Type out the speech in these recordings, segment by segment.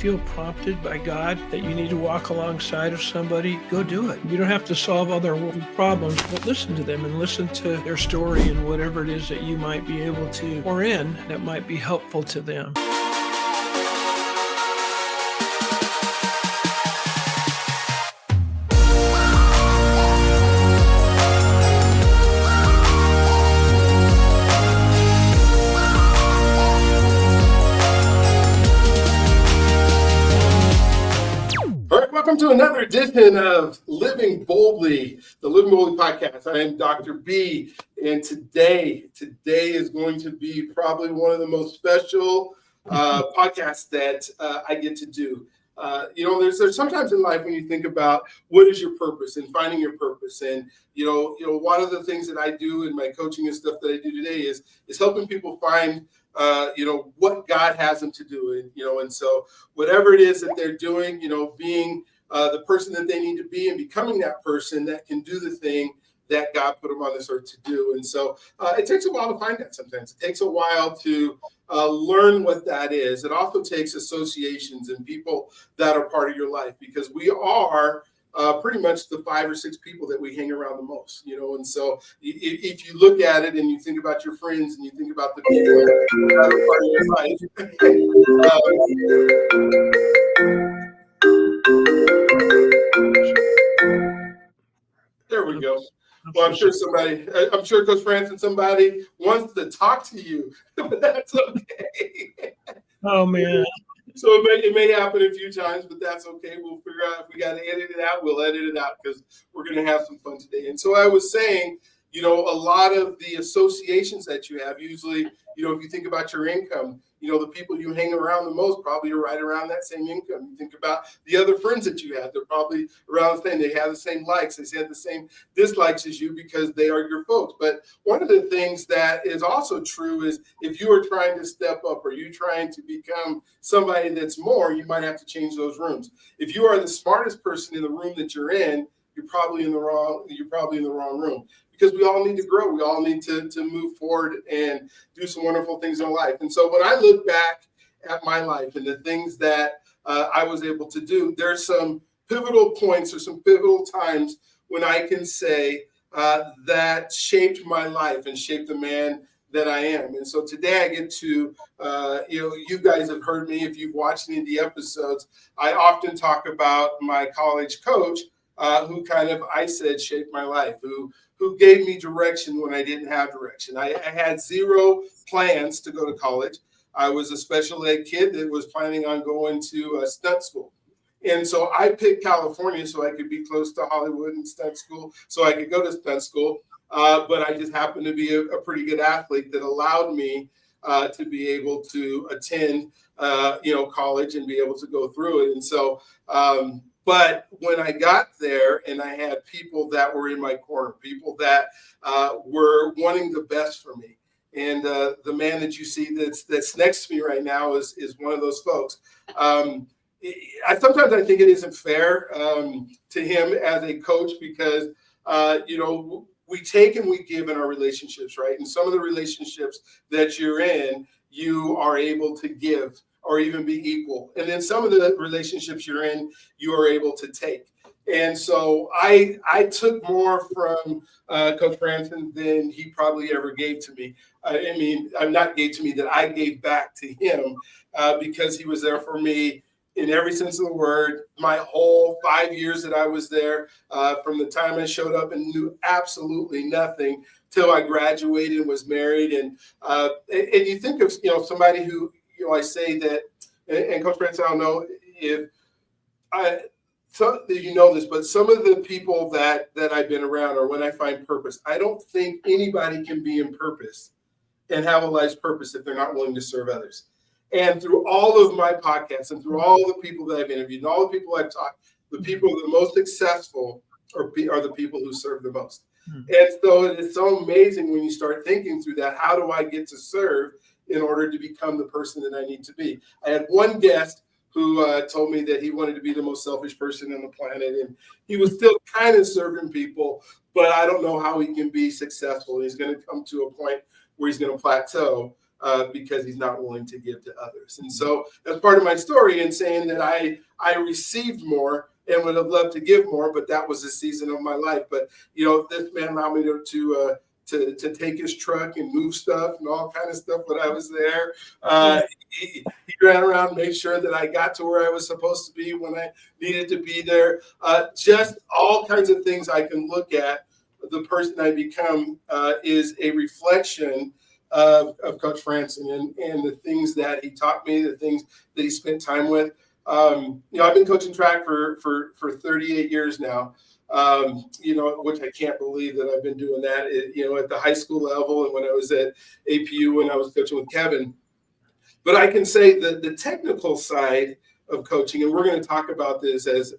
feel prompted by God that you need to walk alongside of somebody, go do it. You don't have to solve other world problems, but listen to them and listen to their story and whatever it is that you might be able to pour in that might be helpful to them. Welcome to another edition of Living Boldly, the Living Boldly podcast. I am Dr. B, and today is going to be probably one of the most special podcasts that I get to do. There's sometimes in life when you think about what is your purpose and finding your purpose, and one of the things that I do in my coaching and stuff that I do today is helping people find what God has them to do, and so whatever it is that they're doing, being the person that they need to be and becoming that person that can do the thing that God put them on this earth to do. And so it takes a while to find that sometimes. It takes a while to learn what that is. It also takes associations and people that are part of your life, because we are pretty much the 5 or 6 people that we hang around the most, and so if you look at it and you think about your friends and you think about the people that are part of your life. There we go. Well, I'm sure Coach Franson, somebody wants to talk to you, but that's okay. Oh, man. So it may happen a few times, but that's okay. We'll figure out if we got to edit it out, we'll edit it out, because we're going to have some fun today. And so I was saying, a lot of the associations that you have, usually, if you think about your income, the people you hang around the most probably are right around that same income. You think about the other friends that you have, they're probably around the same. They have the same likes. They have the same dislikes as you because they are your folks. But one of the things that is also true is if you are trying to step up or you're trying to become somebody that's more, you might have to change those rooms. If you are the smartest person in the room that you're in, you're probably in the wrong room. Because we all need to grow. We all need to move forward and do some wonderful things in life. And so when I look back at my life and the things that I was able to do, there's some pivotal points or some pivotal times when I can say that shaped my life and shaped the man that I am. And so today I get to, you guys have heard me. If you've watched any of the episodes, I often talk about my college coach, who I said shaped my life, who gave me direction when I didn't have direction. I had zero plans to go to college. I was a special ed kid that was planning on going to stunt school. And so I picked California so I could be close to Hollywood and stunt school, so I could go to stunt school. But I just happened to be a pretty good athlete that allowed me to be able to attend, college and be able to go through it. And so, but when I got there and I had people that were in my corner, people that were wanting the best for me, and the man that you see that's next to me right now is one of those folks. Sometimes I think it isn't fair to him as a coach, because we take and we give in our relationships, right? And some of the relationships that you're in, you are able to give or even be equal. And then some of the relationships you're in, you are able to take. And so I took more from Coach Franson than he probably ever gave to me. Not gave to me, that I gave back to him, because he was there for me in every sense of the word. My whole 5 years that I was there, from the time I showed up and knew absolutely nothing till I graduated and was married. And you think of somebody who, I say that, and Coach Franson, I don't know if you know this, but some of the people that I've been around, or when I find purpose, I don't think anybody can be in purpose and have a life's purpose if they're not willing to serve others. And through all of my podcasts and through all the people that I've interviewed and all the people I've talked, the people who are the most successful are the people who serve the most. And so it's so amazing when you start thinking through that. How do I get to serve in order to become the person that I need to be? I had one guest who told me that he wanted to be the most selfish person on the planet, and he was still kind of serving people, but I don't know how he can be successful. He's going to come to a point where he's going to plateau. because he's not willing to give to others. And so that's part of my story in saying that I received more and would have loved to give more, but that was a season of my life. But, this man allowed me to take his truck and move stuff and all kind of stuff when I was there. He ran around, made sure that I got to where I was supposed to be when I needed to be there. Just all kinds of things I can look at. The person I become is a reflection of Coach Franson and the things that he taught me, the things that he spent time with. I've been coaching track for 38 years now. Which I can't believe that I've been doing that, at the high school level and when I was at APU when I was coaching with Kevin. But I can say that the technical side of coaching, and we're going to talk about this as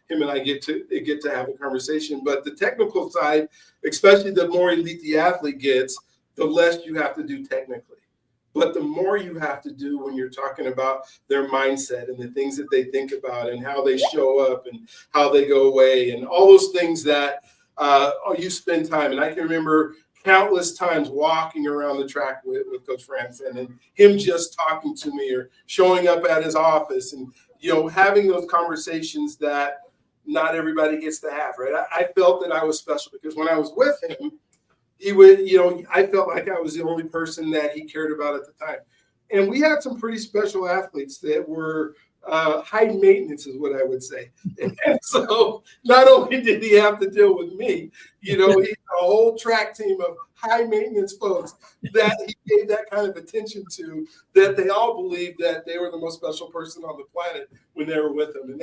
him and I get to have a conversation, but the technical side, especially the more elite the athlete gets, the less you have to do technically. But the more you have to do when you're talking about their mindset and the things that they think about and how they show up and how they go away and all those things that you spend time. And I can remember countless times walking around the track with Coach Franson and him just talking to me or showing up at his office and, having those conversations that not everybody gets to have, right? I felt that I was special because when I was with him, he would, I felt like I was the only person that he cared about at the time. And we had some pretty special athletes that were high maintenance is what I would say. And so not only did he have to deal with me, he had a whole track team of high maintenance folks that he gave that kind of attention to, that they all believed that they were the most special person on the planet when they were with him. And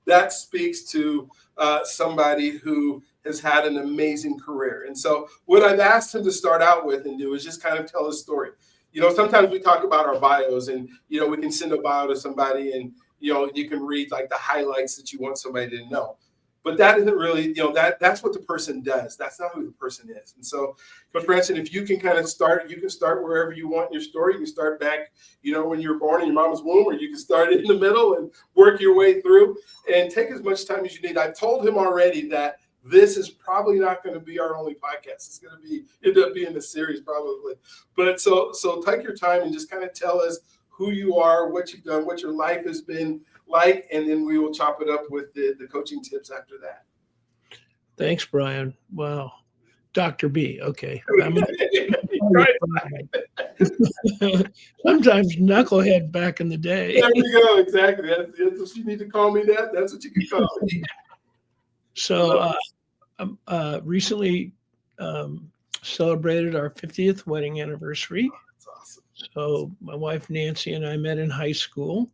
that speaks to somebody who has had an amazing career. And so what I've asked him to start out with and do is just kind of tell his story. Sometimes we talk about our bios and, we can send a bio to somebody and, you can read like the highlights that you want somebody to know. But that isn't really, that's what the person does. That's not who the person is. And so, Coach Franson, if you can kind of start, you can start wherever you want in your story. You can start back, when you were born in your mama's womb, or you can start in the middle and work your way through and take as much time as you need. I've told him already that this is probably not going to be our only podcast. It's going to end up being a series probably. But so take your time and just kind of tell us who you are, what you've done, what your life has been like, and then we will chop it up with the coaching tips after that. Thanks, Brian. Wow. Dr. B. Okay. Sometimes knucklehead back in the day. There you go. Exactly. That's what you need to call me that. That's what you can call me. So recently celebrated our 50th wedding anniversary. That's awesome. So my wife, Nancy, and I met in high school.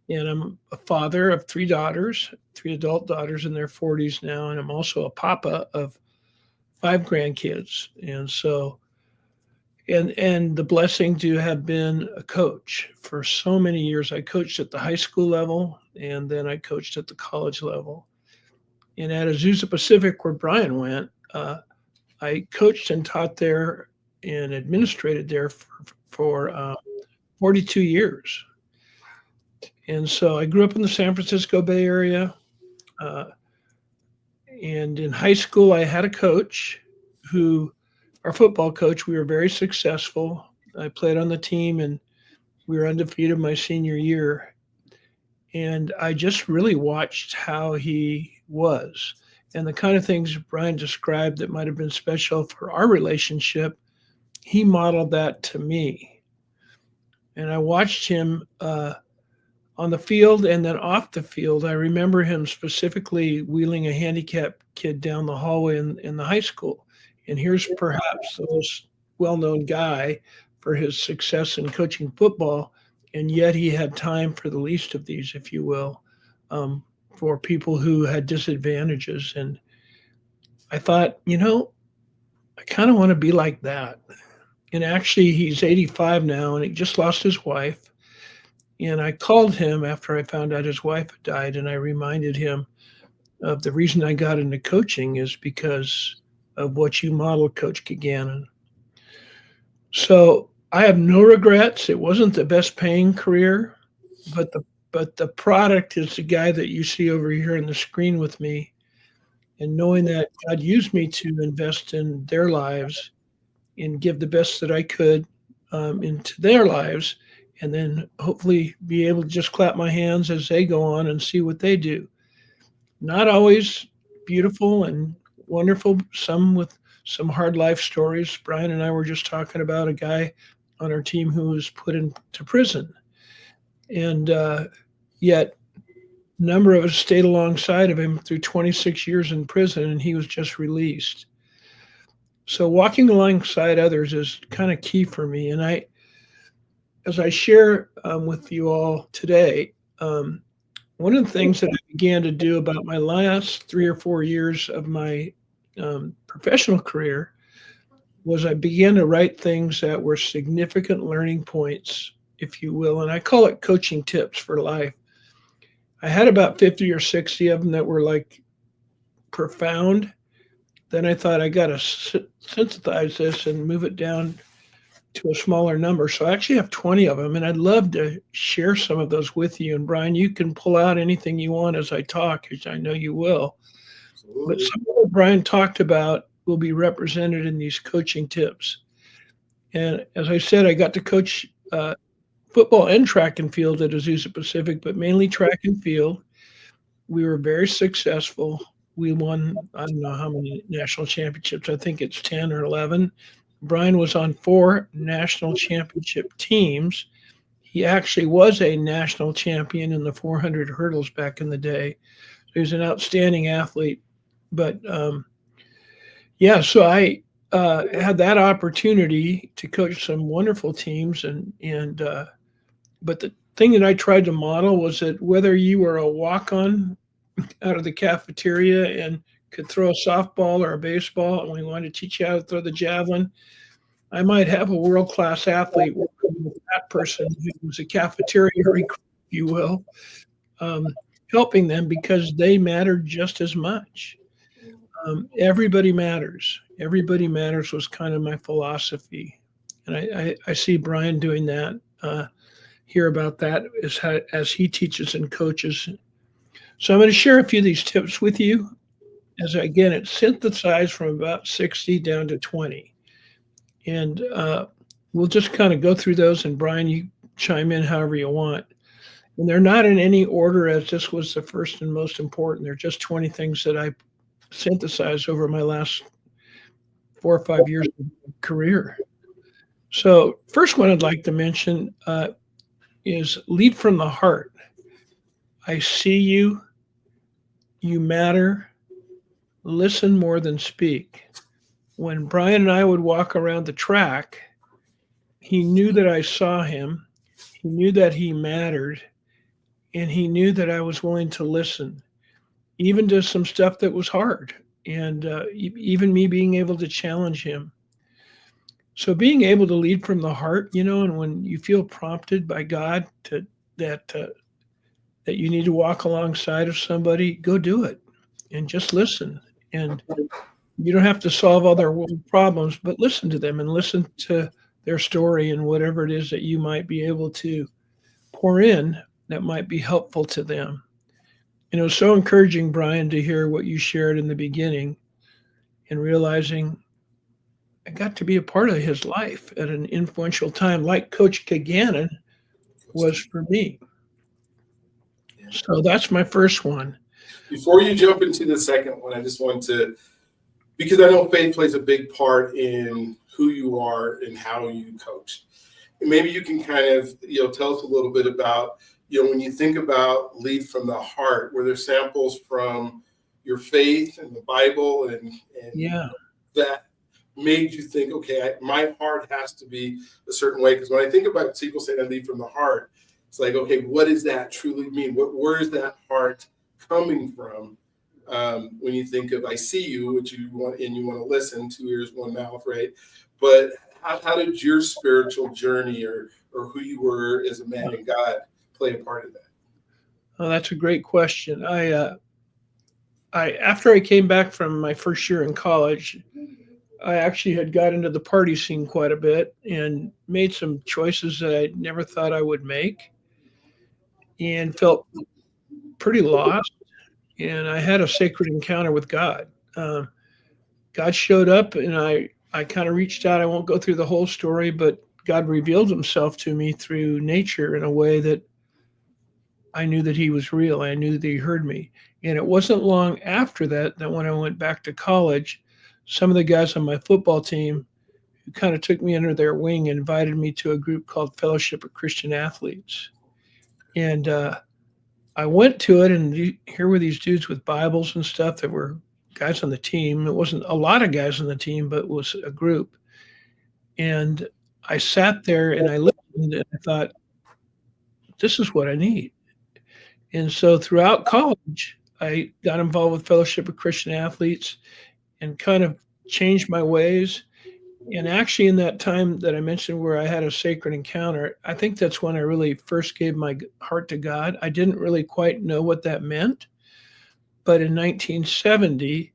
And I'm a father of 3 daughters, 3 adult daughters in their 40s now. And I'm also a papa of 5 grandkids. And so, and the blessing to have been a coach for so many years. I coached at the high school level, and then I coached at the college level. And at Azusa Pacific, where Brian went, I coached and taught there and administrated there for 42 years. And so I grew up in the San Francisco Bay Area. And in high school, I had a coach our football coach, we were very successful. I played on the team and we were undefeated my senior year. And I just really watched how he was. And the kind of things Brian described that might have been special for our relationship, he modeled that to me. And I watched him on the field and then off the field. I remember him specifically wheeling a handicapped kid down the hallway in the high school. And here's perhaps the most well-known guy for his success in coaching football. And yet he had time for the least of these, if you will, for people who had disadvantages. And I thought, I kind of want to be like that. And actually, he's 85 now, and he just lost his wife. And I called him after I found out his wife had died, and I reminded him of the reason I got into coaching is because of what you modeled, Coach Gaganin. So I have no regrets. It wasn't the best paying career, but the product is the guy that you see over here on the screen with me. And knowing that God used me to invest in their lives and give the best that I could into their lives, and then hopefully be able to just clap my hands as they go on and see what they do. Not always beautiful and wonderful, some with some hard life stories. Brian and I were just talking about a guy on our team who was put into prison. And yet, a number of us stayed alongside of him through 26 years in prison, and he was just released. So, walking alongside others is kind of key for me. And as I share with you all today, one of the things that I began to do about my last 3 or 4 years of my professional career was I began to write things that were significant learning points, if you will, and I call it coaching tips for life. I had about 50 or 60 of them that were like profound. Then I thought I got to synthesize this and move it down to a smaller number. So I actually have 20 of them, and I'd love to share some of those with you. And Brian, you can pull out anything you want as I talk, as I know you will. But Absolutely. some of what Brian talked about will be represented in these coaching tips. And as I said, I got to coach football and track and field at Azusa Pacific, but mainly track and field. We were very successful. We won, I don't know how many national championships. I think it's 10 or 11. Brian was on 4 national championship teams. He actually was a national champion in the 400 hurdles back in the day. So he was an outstanding athlete. But yeah, so I had that opportunity to coach some wonderful teams, and but the thing that I tried to model was that whether you were a walk-on out of the cafeteria and could throw a softball or a baseball, and we wanted to teach you how to throw the javelin, I might have a world-class athlete working with that person who was a cafeteria recruit, if you will, um, helping them because they mattered just as much. Everybody matters. Everybody matters was kind of my philosophy, and I see Brian doing that. Hear about that as he teaches and coaches. So I'm going to share a few of these tips with you. As again, it's synthesized from about 60 down to 20, and we'll just kind of go through those. And Brian, you chime in however you want. And they're not in any order as this was the first and most important. They're just 20 things that I synthesized over my last 4 or 5 years of career. So, first one I'd like to mention is lead from the heart. I see you, you matter, listen more than speak. When Brian and I would walk around the track, he knew that I saw him, he knew that he mattered, and he knew that I was willing to listen, even to some stuff that was hard, and even me being able to challenge him. So being able to lead from the heart, and when you feel prompted by God to that that you need to walk alongside of somebody, go do it and just listen. And you don't have to solve all their world problems, but listen to them and listen to their story and whatever it is that you might be able to pour in that might be helpful to them. And it was so encouraging, Brian, to hear what you shared in the beginning and realizing I got to be a part of his life at an influential time, like Coach Kaganen was for me. So that's my first one. Before you jump into the second one, I just want to, because I know faith plays a big part in who you are and how you coach. And maybe you can kind of, tell us a little bit about, when you think about lead from the heart, were there samples from your faith and the Bible and Yeah. that made you think, okay, my heart has to be a certain way? Because when I think about people saying I lead from the heart, it's like, okay, what does that truly mean? Where is that heart coming from? When you think of I see you, which you want and you want to listen, 2 ears, 1 mouth, right? But how did your spiritual journey or who you were as a man in God play a part of that? Oh, that's a great question. I after I came back from my first year in college, I actually had got into the party scene quite a bit and made some choices that I never thought I would make and felt pretty lost. And I had a sacred encounter with God. God showed up and I kind of reached out. I won't go through the whole story, but God revealed himself to me through nature in a way that I knew that he was real. I knew that he heard me. And it wasn't long after that that when I went back to college, some of the guys on my football team who kind of took me under their wing invited me to a group called Fellowship of Christian Athletes. And I went to it, and here were these dudes with Bibles and stuff that were guys on the team. It wasn't a lot of guys on the team, but it was a group. And I sat there and I listened and I thought, this is what I need. And so throughout college, I got involved with Fellowship of Christian Athletes and kind of changed my ways. And actually, in that time that I mentioned where I had a sacred encounter, I think that's when I really first gave my heart to God. I didn't really quite know what that meant. But in 1970,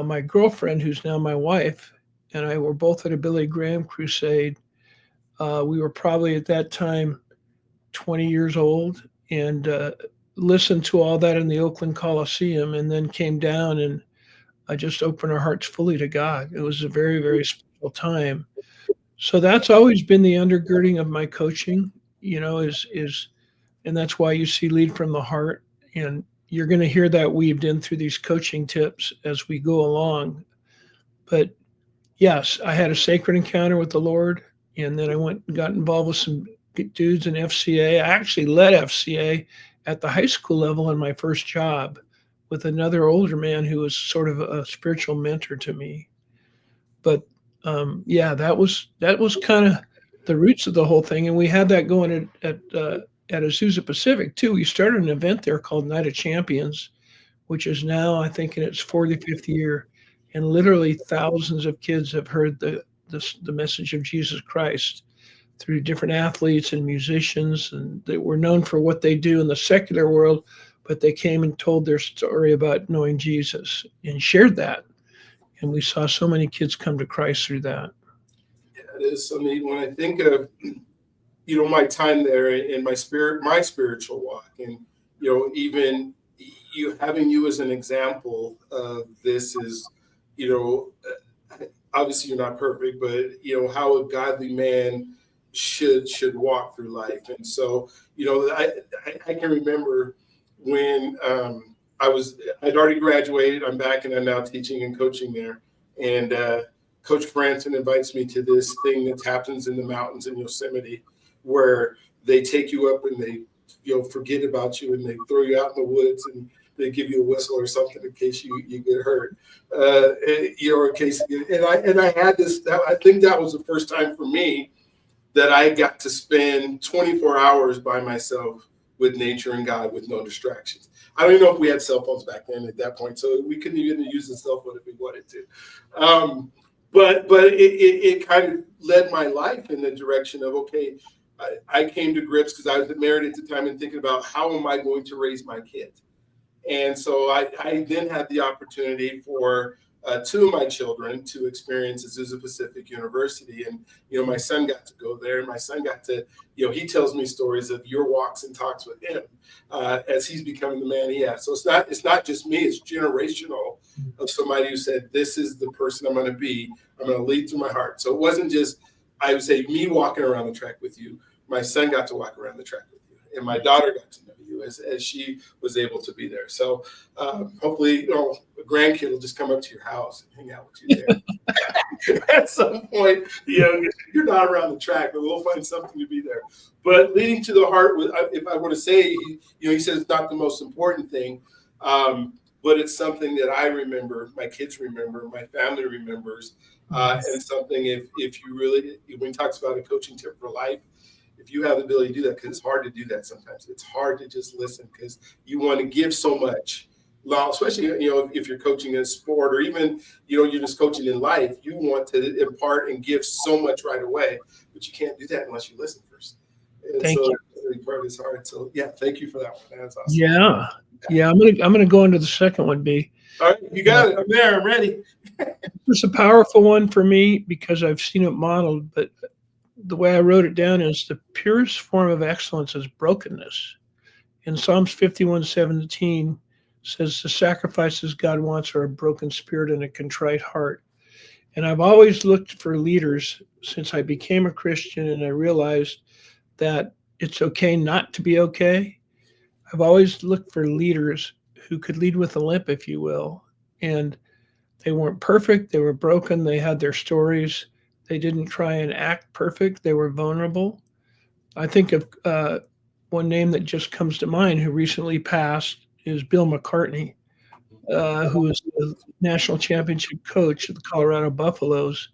my girlfriend, who's now my wife, and I were both at a Billy Graham crusade. We were probably at that time 20 years old and listened to all that in the Oakland Coliseum and then came down and I just opened our hearts fully to God. It was a very, very special time. So that's always been the undergirding of my coaching, and that's why you see lead from the heart. And you're going to hear that weaved in through these coaching tips as we go along. But yes, I had a sacred encounter with the Lord, and then I went and got involved with some dudes in FCA. I actually led FCA at the high school level in my first job with another older man who was sort of a spiritual mentor to me. But yeah, that was kind of the roots of the whole thing, and we had that going at Azusa Pacific too. We started an event there called Night of Champions, which is now I think in its 45th year, and literally thousands of kids have heard the message of Jesus Christ through different athletes and musicians, and they were known for what they do in the secular world, but they came and told their story about knowing Jesus and shared that. And we saw so many kids come to Christ through that. Yeah, it is so neat when I think of my time there in my spiritual walk, and even having you as an example of this is, obviously you're not perfect, but how a godly man should walk through life. And so I can remember when I'd already graduated. I'm back and I'm now teaching and coaching there. And Coach Franson invites me to this thing that happens in the mountains in Yosemite, where they take you up and they forget about you and they throw you out in the woods and they give you a whistle or something in case you get hurt. In case and I had this. I think that was the first time for me that I got to spend 24 hours by myself with nature and God with no distractions. I don't even know if we had cell phones back then at that point, so we couldn't even use the cell phone if we wanted to. But it kind of led my life in the direction of, okay, I came to grips because I was married at the time and thinking about how am I going to raise my kids. And so I then had the opportunity for two of my children to experience Azusa Pacific University. And, my son got to go there, and my son got to, he tells me stories of your walks and talks with him as he's becoming the man he has. So it's not just me, it's generational of somebody who said, this is the person I'm going to be. I'm going to lead through my heart. So it wasn't just, I would say, me walking around the track with you. My son got to walk around the track with you, and my daughter got to know you as she was able to be there. So hopefully, a grandkid will just come up to your house and hang out with you there. At some point, you're not around the track, but we'll find something to be there. But leading to the heart, if I were to say, he says it's not the most important thing, but it's something that I remember, my kids remember, my family remembers, and something if you really, when he talks about a coaching tip for life, if you have the ability to do that, because it's hard to do that sometimes. It's hard to just listen because you want to give so much. Well, especially, if you're coaching in sport or even, you're just coaching in life, you want to impart and give so much right away, but you can't do that unless you listen first. And Thank you. The part is hard. So yeah, thank you for that one. That's awesome. Yeah. I'm gonna go into the second one, B. All right, you got it. I'm there. I'm ready. It's a powerful one for me because I've seen it modeled, but the way I wrote it down is the purest form of excellence is brokenness. In Psalms 51:17 says the sacrifices God wants are a broken spirit and a contrite heart. And I've always looked for leaders since I became a Christian and I realized that it's okay not to be okay. I've always looked for leaders who could lead with a limp, if you will. And they weren't perfect, they were broken, they had their stories. They didn't try and act perfect, they were vulnerable. I think of one name that just comes to mind who recently passed is Bill McCartney, who was the national championship coach of the Colorado Buffaloes.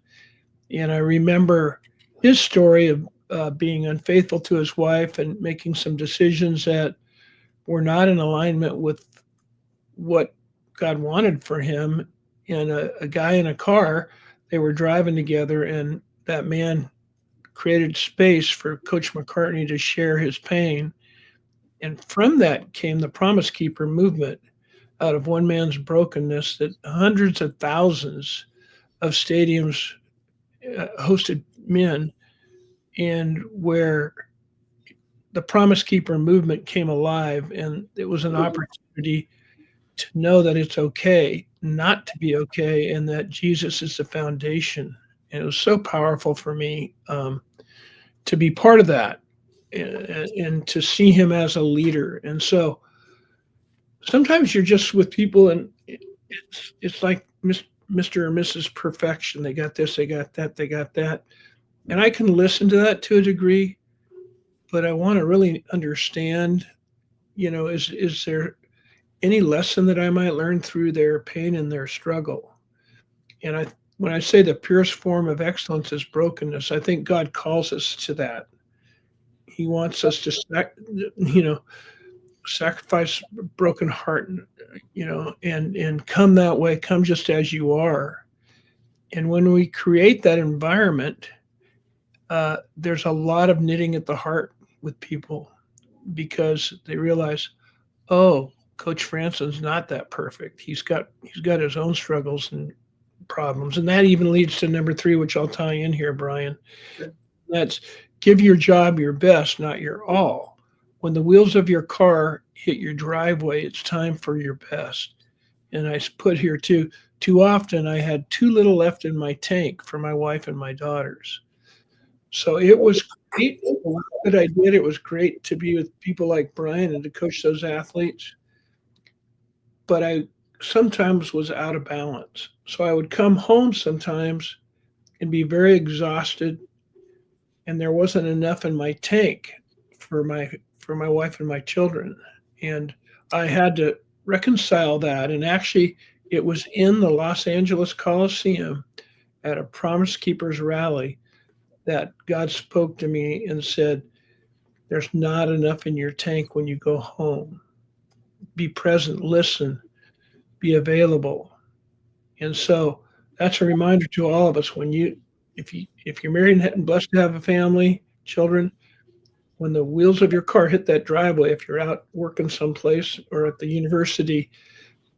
And I remember his story of being unfaithful to his wife and making some decisions that were not in alignment with what God wanted for him. And a guy in a car, they were driving together, and that man created space for Coach McCartney to share his pain. And from that came the Promise Keeper movement out of one man's brokenness that hundreds of thousands of stadiums hosted men, and where the Promise Keeper movement came alive. And it was an opportunity to know that it's okay not to be okay and that Jesus is the foundation. And it was so powerful for me to be part of that and to see him as a leader. And so sometimes you're just with people and it's like Mr. or Mrs. Perfection. They got this, they got that, they got that. And I can listen to that to a degree, but I want to really understand, is there any lesson that I might learn through their pain and their struggle? And when I say the purest form of excellence is brokenness, I think God calls us to that. He wants us to, sacrifice a broken heart, and come that way, come just as you are. And when we create that environment, there's a lot of knitting at the heart with people because they realize, oh, Coach Franson's not that perfect. He's got his own struggles and problems, and that even leads to number 3, which I'll tie in here, Brian. That's give your job your best, not your all. When the wheels of your car hit your driveway, it's time for your best. And I put here too often I had too little left in my tank for my wife and my daughters. So it was great the work that I did. It was great to be with people like Brian and to coach those athletes. But I sometimes was out of balance. So I would come home sometimes and be very exhausted, and there wasn't enough in my tank for my wife and my children. And I had to reconcile that. And actually, it was in the Los Angeles Coliseum at a Promise Keepers rally that God spoke to me and said, "There's not enough in your tank when you go home. Be present, listen, be available." And so that's a reminder to all of us if you're married and blessed to have a family, children, when the wheels of your car hit that driveway, if you're out working someplace or at the university,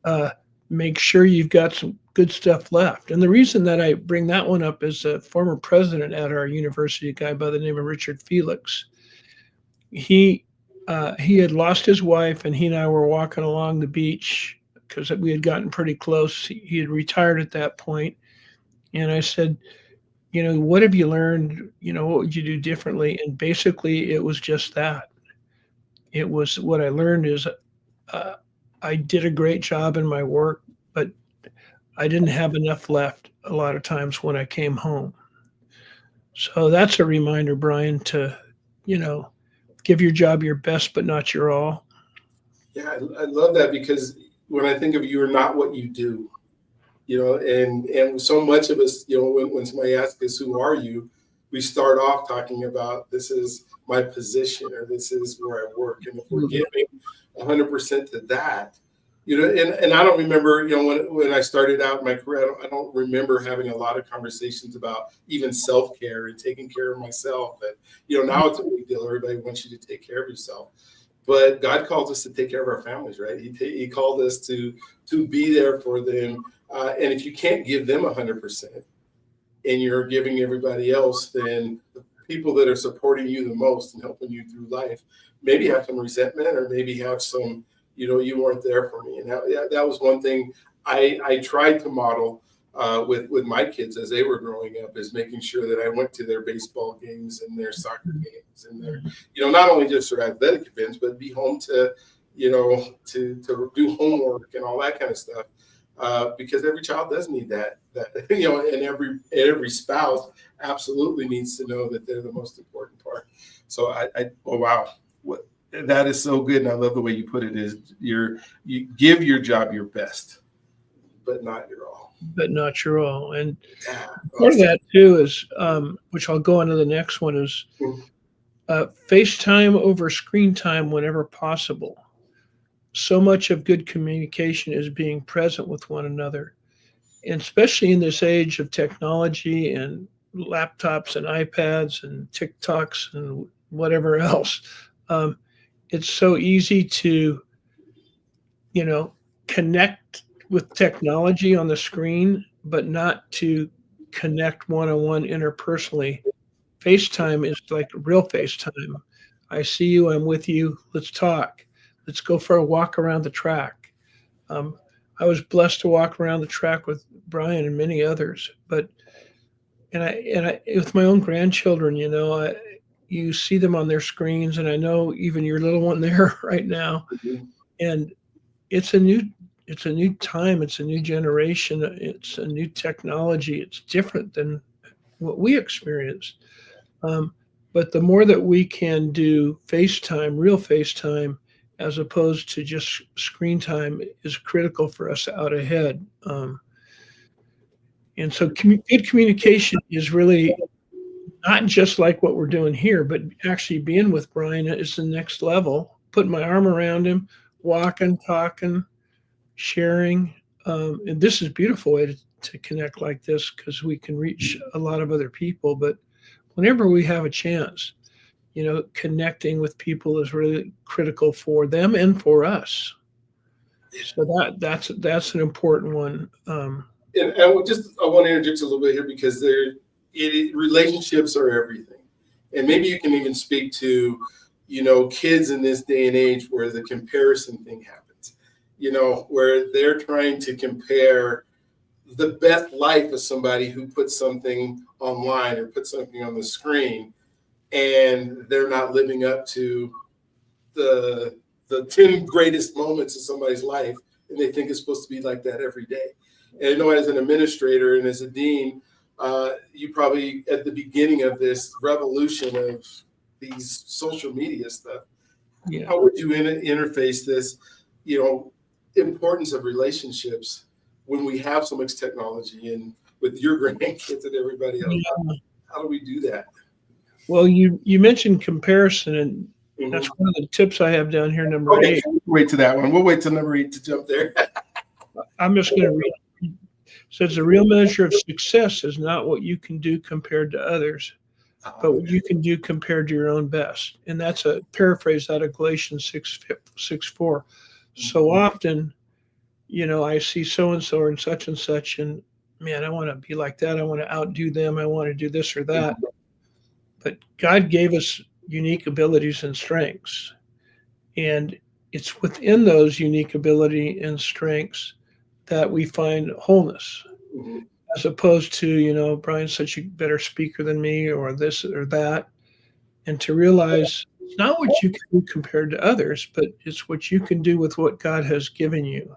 uh, make sure you've got some good stuff left. And the reason that I bring that one up is a former president at our university, a guy by the name of Richard Felix. He had lost his wife, and he and I were walking along the beach because we had gotten pretty close. He had retired at that point, and I said, what have you learned? What would you do differently? And basically, it was just that. It was what I learned is uh, I did a great job in my work, but I didn't have enough left a lot of times when I came home. So that's a reminder, Brian, to, you know, give your job your best, but not your all. Yeah, I love that because when I think of you are not what you do, and so much of us, when somebody asks us, who are you? We start off talking about this is my position or this is where I work. And if we're giving 100% to that, and I don't remember, when I started out in my career, I don't remember having a lot of conversations about even self-care and taking care of myself. And, now it's a big deal. Everybody wants you to take care of yourself. But God calls us to take care of our families, right? He called us to be there for them. And if you can't give them 100% and you're giving everybody else, then the people that are supporting you the most and helping you through life maybe have some resentment or maybe have some, you weren't there for me. And that was one thing I tried to model with my kids as they were growing up, is making sure that I went to their baseball games and their soccer games and their, not only just their athletic events, but be home to, to do homework and all that kind of stuff. Because every child does need that, and every spouse absolutely needs to know that they're the most important part. So oh wow, that is so good, and I love the way you put it. Is you give your job your best, but not your all. But not your all. And Yeah, part of that too is, which I'll go into the next one, is FaceTime over screen time whenever possible. So much of good communication is being present with one another. And especially in this age of technology and laptops and iPads and TikToks and whatever else, it's so easy to, connect with technology on the screen, but not to connect one on one interpersonally. FaceTime is like real FaceTime. I see you, I'm with you, let's talk. Let's go for a walk around the track. Um, I was blessed to walk around the track with Brian and many others, but and I with my own grandchildren, you see them on their screens, and I know even your little one there right now, and it's a new it's a new time, it's a new generation, it's a new technology. It's different than what we experienced. Um, but the more that we can do FaceTime, real FaceTime, as opposed to just screen time, is critical for us out ahead. And so good communication is really not just like what we're doing here, but actually being with Brian is the next level. Putting my arm around him, walking, talking, sharing. And this is a beautiful way to connect like this, because we can reach a lot of other people. But whenever we have a chance, connecting with people is really critical for them and for us. So that's an important one. And I want to interject a little bit here, because relationships are everything, and maybe you can even speak to, kids in this day and age where the comparison thing happens, where they're trying to compare the best life of somebody who puts something online or puts something on the screen, and they're not living up to the 10 greatest moments of somebody's life, and they think it's supposed to be like that every day. And I know, as an administrator and as a dean, you probably at the beginning of this revolution of these social media stuff, how would you interface this, importance of relationships when we have so much technology, and with your grandkids and everybody else? How do we do that? Well, you mentioned comparison, and that's one of the tips I have down here, number 8. Wait to that one. We'll wait till number 8 to jump there. I'm just going to read. It says the real measure of success is not what you can do compared to others, but what you can do compared to your own best. And that's a paraphrase out of Galatians 6:4. So often, I see so-and-so and such, and man, I want to be like that. I want to outdo them. I want to do this or that. But God gave us unique abilities and strengths. And it's within those unique ability and strengths that we find wholeness, as opposed to, Brian's such a better speaker than me, or this or that. And to realize it's not what you can do compared to others, but it's what you can do with what God has given you.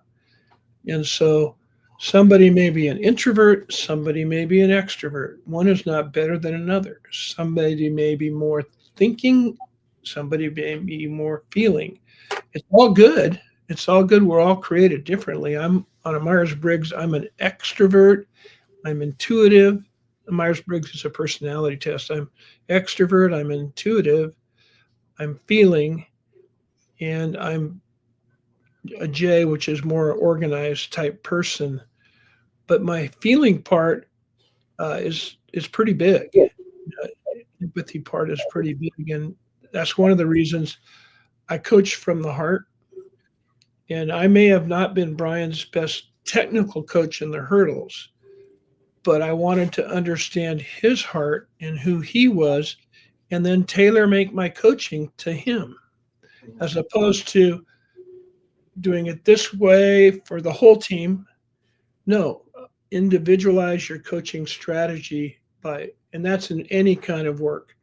And so somebody may be an introvert, somebody may be an extrovert. One is not better than another. Somebody may be more thinking, somebody may be more feeling. It's all good. It's all good. We're all created differently. I'm on a Myers-Briggs. I'm an extrovert. I'm intuitive. Myers-Briggs is a personality test. I'm extrovert. I'm intuitive. I'm feeling. And I'm a J, which is more organized type person. But my feeling part is pretty big. Empathy part is pretty big. And that's one of the reasons I coach from the heart. And I may have not been Brian's best technical coach in the hurdles, but I wanted to understand his heart and who he was, and then tailor make my coaching to him, as opposed to doing it this way for the whole team. No, individualize your coaching strategy and that's in any kind of work.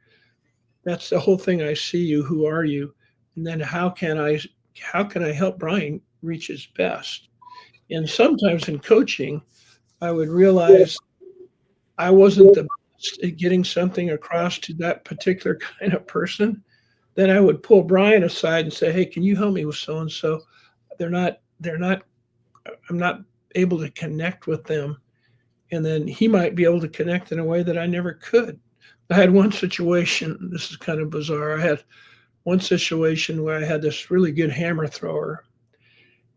That's the whole thing. I see you. Who are you? And then how can I help Brian reach his best? And sometimes in coaching, I would realize I wasn't the best at getting something across to that particular kind of person. Then I would pull Brian aside and say, "Hey, can you help me with so and so? They're not. I'm not able to connect with them." And then he might be able to connect in a way that I never could. I had one situation. This is kind of bizarre. I had one situation where I had this really good hammer thrower,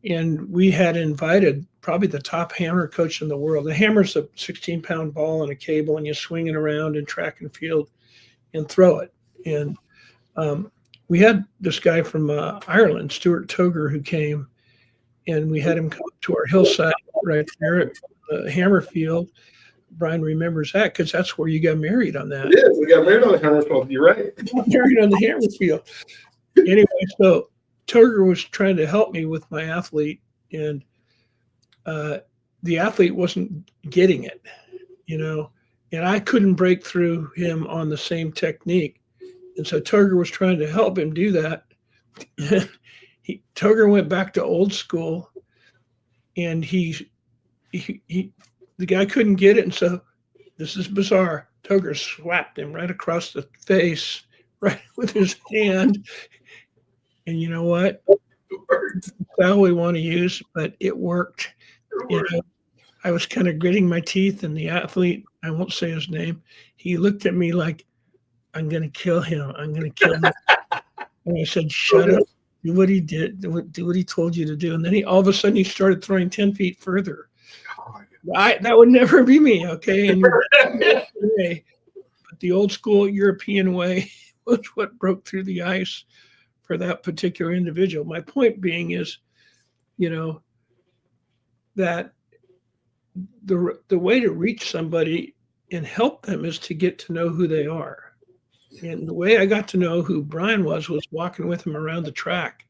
and we had invited probably the top hammer coach in the world. The hammer's a 16-pound ball on a cable, and you swing it around in track and field and throw it. And um, we had this guy from Ireland, Stuart Toger, who came, and we had him come to our hillside right there at the hammer field. Brian remembers that because that's where you got married on that. It is. We got married on the hammer field. You're right. Married on the hammer field. Anyway, so Toger was trying to help me with my athlete, and the athlete wasn't getting it, and I couldn't break through him on the same technique. And so Toger was trying to help him do that. Toger went back to old school, and the guy couldn't get it. And so this is bizarre. Toger slapped him right across the face, right with his hand. And you know what? That's all we want to use, but it worked. I was kind of gritting my teeth, and the athlete, I won't say his name, he looked at me like, "I'm going to kill him. I'm going to kill him." And I said, "Shut up. Do what he did. Do what he told you to do." And then all of a sudden he started throwing 10 feet further. That would never be me, okay? And but the old school European way was what broke through the ice for that particular individual. My point being is, that the way to reach somebody and help them is to get to know who they are. And the way I got to know who Brian was walking with him around the track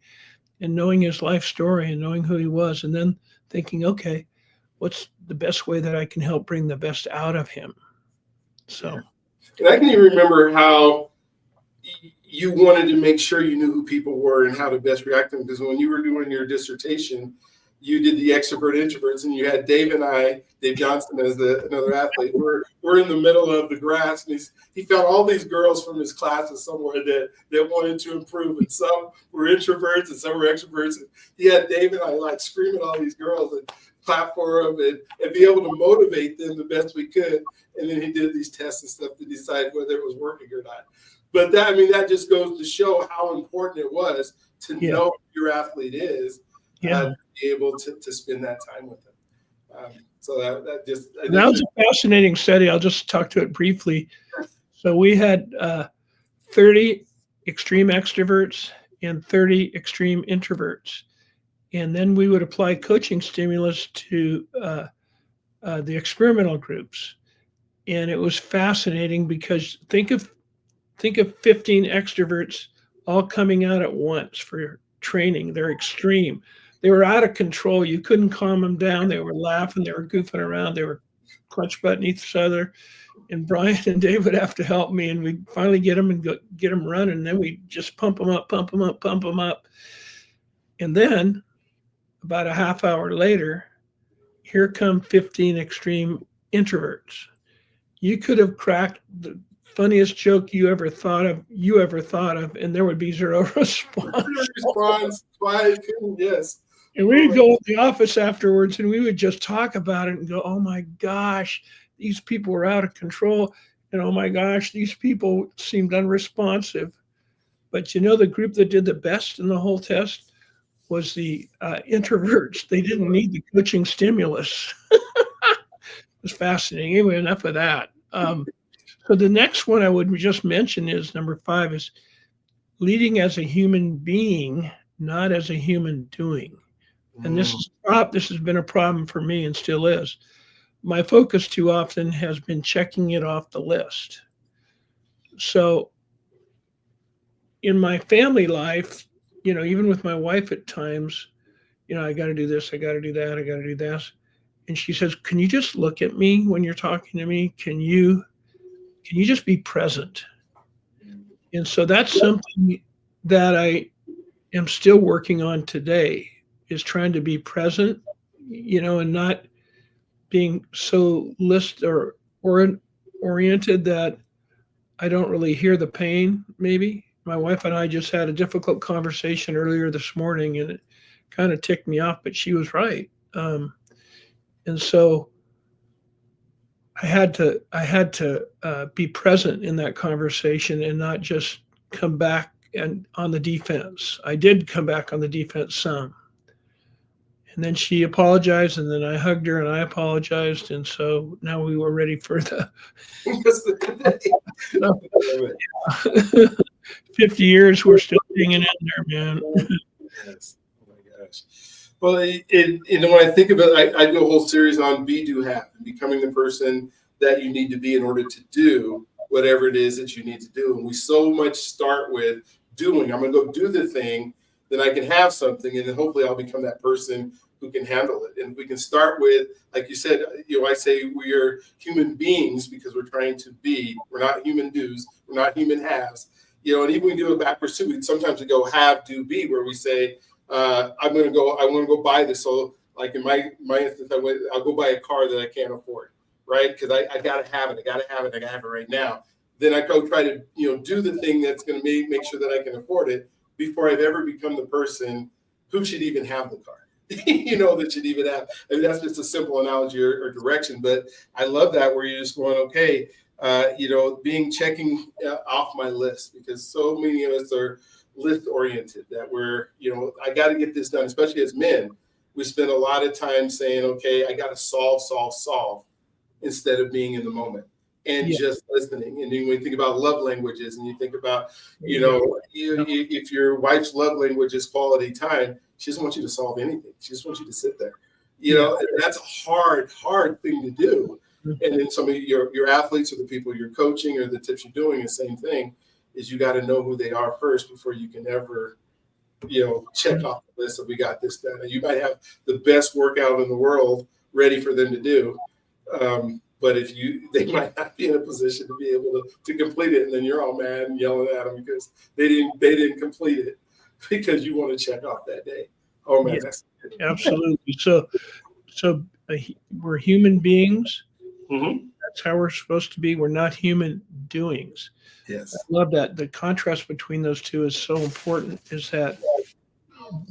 and knowing his life story and knowing who he was, and then thinking, okay, what's the best way that I can help bring the best out of him? So, and I can even remember how you wanted to make sure you knew who people were and how to best react to them. Because when you were doing your dissertation, you did the extrovert introverts, and you had Dave Johnson as another athlete. We're in the middle of the grass, and he found all these girls from his classes somewhere that wanted to improve, and some were introverts and some were extroverts. And he had Dave and I like scream at all these girls and clap for them and be able to motivate them the best we could. And then he did these tests and stuff to decide whether it was working or not. But that just goes to show how important it was to know who your athlete is. To be able to spend that time with them. So that was a fascinating study. I'll just talk to it briefly. So we had 30 extreme extroverts and 30 extreme introverts. And then we would apply coaching stimulus to the experimental groups. And it was fascinating because think of 15 extroverts all coming out at once for training. They're extreme. They were out of control. You couldn't calm them down. They were laughing. They were goofing around. They were clutch butting each other. And Brian and Dave would have to help me. And we'd finally get them and get them running. And then we'd just pump them up. And then about a half hour later, here come 15 extreme introverts. You could have cracked the funniest joke you ever thought of, and there would be zero response. Yes. And we'd go to the office afterwards and we would just talk about it and go, "Oh my gosh, these people were out of control. And oh my gosh, these people seemed unresponsive." But the group that did the best in the whole test was the introverts. They didn't need the coaching stimulus. It was fascinating. Anyway, enough of that. So the next one I would just mention is number 5 is leading as a human being, not as a human doing. And this has been a problem for me and still is. My focus too often has been checking it off the list. So in my family life, even with my wife at times, I got to do this, I got to do that, I got to do this. And she says, "Can you just look at me when you're talking to me? Can you just be present?" And so that's something that I am still working on today, is trying to be present, and not being so or oriented that I don't really hear the pain. Maybe my wife and I just had a difficult conversation earlier this morning, and it kind of ticked me off, but she was right. And so I had to be present in that conversation and not just come back and on the defense. I did come back on the defense some, and then she apologized, and then I hugged her and I apologized, and so now we were ready for the That's the thing. 50 years. We're still hanging in there, man. Yes. Oh my gosh. Well, when I think of it, I do a whole series on be, do, have, and becoming the person that you need to be in order to do whatever it is that you need to do. And we so much start with doing. I'm going to go do the thing, then I can have something, and then hopefully I'll become that person who can handle it. And we can start with, like you said, I say we are human beings because we're trying to be. We're not human do's. We're not human haves. And even when we do it backwards too, sometimes we go have, do, be, where we say, I want to go buy this. So like in my instance, I'll go buy a car that I can't afford, right? Because I got to have it. I got to have it right now. Then I go try to, do the thing that's going to make sure that I can afford it before I've ever become the person who should even have the car, that should even have. I mean, that's just a simple analogy or direction. But I love that where you're just going, okay, checking off my list, because so many of us are list oriented, that we're, I got to get this done, especially as men. We spend a lot of time saying, okay, I got to solve instead of being in the moment and just listening. And then when you think about love languages and you think about, if your wife's love language is quality time, she doesn't want you to solve anything. She just wants you to sit there. And that's a hard thing to do. And then some of your athletes or the people you're coaching or the tips you're doing, the same thing, is you got to know who they are first before you can ever, check off the list of we got this done. And you might have the best workout in the world ready for them to do. But they might not be in a position to be able to complete it. And then you're all mad and yelling at them because they didn't complete it because you want to check off that day. Oh man, that's absolutely. So we're human beings. Mm-hmm. That's how we're supposed to be. We're not human doings. Yes. I love that. The contrast between those two is so important, is that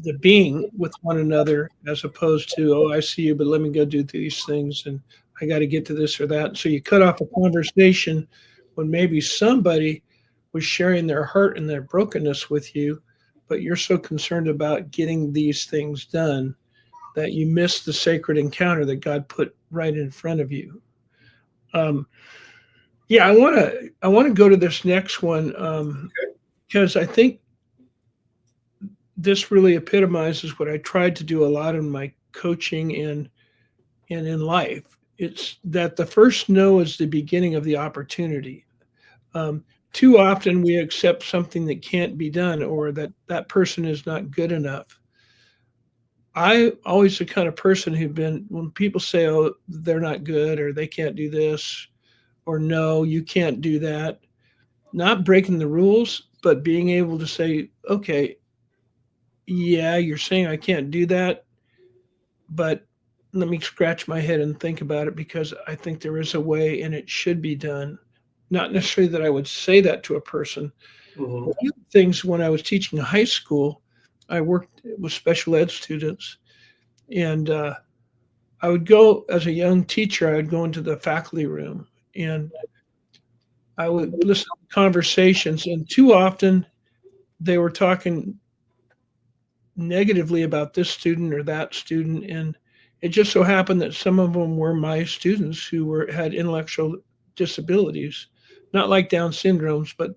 the being with one another, as opposed to, oh, I see you, but let me go do these things and I got to get to this or that. So you cut off a conversation when maybe somebody was sharing their hurt and their brokenness with you, but you're so concerned about getting these things done that you miss the sacred encounter that God put right in front of you. I want to go to this next one because I think this really epitomizes what I tried to do a lot in my coaching and in life. It's that the first no is the beginning of the opportunity. Too often we accept something that can't be done, or that person is not good enough. I always the kind of person when people say, oh, they're not good, or they can't do this, or no, you can't do that, not breaking the rules, but being able to say, okay, yeah, you're saying I can't do that, but let me scratch my head and think about it, because I think there is a way and it should be done. Not necessarily that I would say that to a person. Mm-hmm. One of the things when I was teaching high school, I worked with special ed students, and I would go as a young teacher, I would go into the faculty room and I would listen to conversations, and too often they were talking negatively about this student or that student, and it just so happened that some of them were my students who had intellectual disabilities, not like Down syndromes, but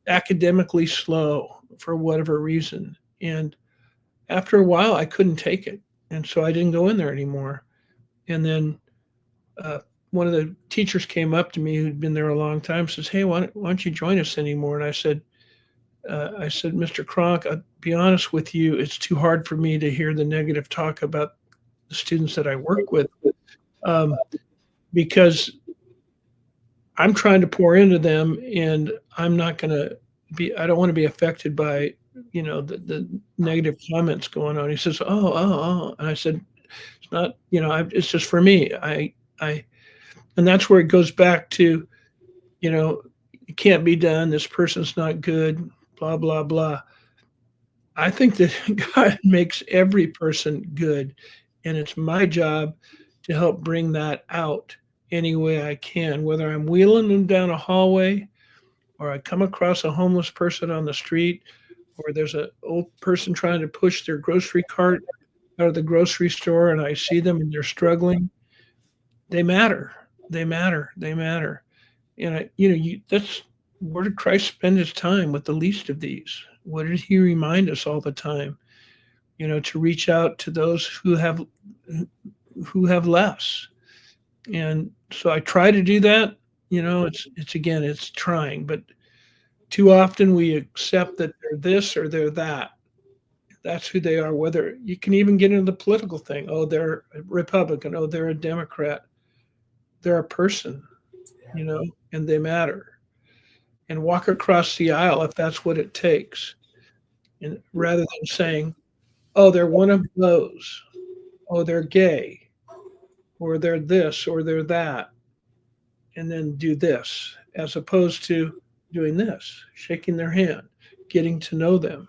academically slow for whatever reason. And after a while, I couldn't take it, and so I didn't go in there anymore. And then one of the teachers came up to me who'd been there a long time, says, "Hey, why don't you join us anymore?" And I said, "Mr. Kronk, I'll be honest with you, it's too hard for me to hear the negative talk about the students that I work with, um, because I'm trying to pour into them, and I'm not going to be. I don't want to be affected by the negative comments going on. He says, "Oh," and I said, "It's not. It's just for me. I." And that's where it goes back to, it can't be done. This person's not good. Blah blah blah. I think that God makes every person good, and it's my job to help bring that out any way I can, whether I'm wheeling them down a hallway or I come across a homeless person on the street, or there's an old person trying to push their grocery cart out of the grocery store and I see them and they're struggling. They matter. They matter. They matter. And that's where did Christ spend his time with the least of these? What did he remind us all the time? To reach out to those who have less. And so I try to do that. It's again, it's trying, but too often we accept that they're this or they're that. That's who they are. Whether you can even get into the political thing. Oh, they're a Republican. Oh, they're a Democrat. They're a person, and they matter. And walk across the aisle if that's what it takes. And rather than saying, oh, they're one of those, oh, they're gay, or they're this, or they're that, and then do this, as opposed to doing this, shaking their hand, getting to know them.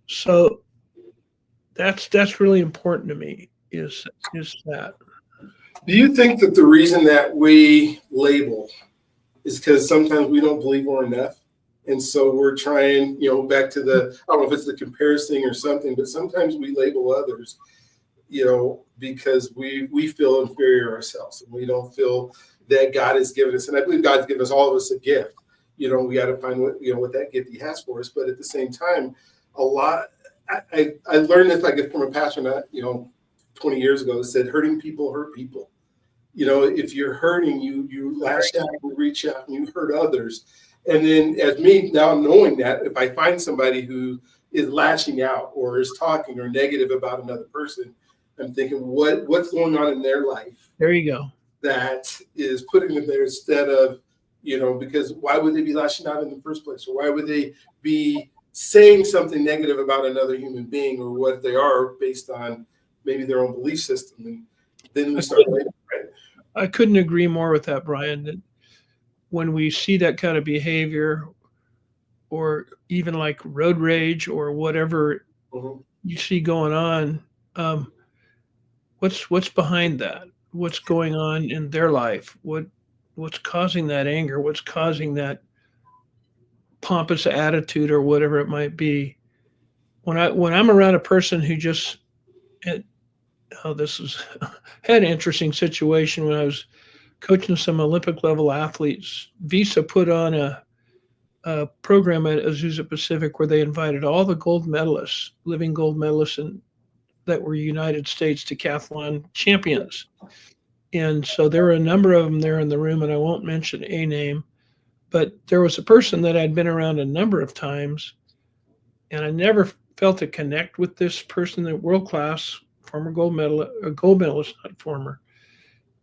So that's really important to me is that. Do you think that the reason that we label is because sometimes we don't believe we're enough? And so we're trying, back to I don't know if it's the comparison or something, but sometimes we label others, because we feel inferior ourselves and we don't feel that God has given us. And I believe God's given us all of us a gift. We got to find what that gift he has for us. But at the same time, I learned this from a pastor, 20 years ago, that said, hurting people hurt people. If you're hurting, you lash out and reach out and you hurt others. And then as me now knowing that, if I find somebody who is lashing out or is talking or negative about another person, I'm thinking, what's going on in their life? There you go. That is putting them there instead of, because why would they be lashing out in the first place? Or why would they be saying something negative about another human being or what they are based on maybe their own belief system? And then we start later, right? I couldn't agree more with that, Brian. That when we see that kind of behavior, or even like road rage or whatever you see going on, what's behind that? What's going on in their life? What's causing that anger? What's causing that pompous attitude or whatever it might be? When I'm around a person who just this is had an interesting situation when I was coaching some Olympic level athletes. Visa put on a program at Azusa Pacific where they invited all the gold medalists, living gold medalists that were United States decathlon champions. And so there were a number of them there in the room, and I won't mention a name, but there was a person that I'd been around a number of times, and I never felt to connect with this person, the world class former gold medalist, not former.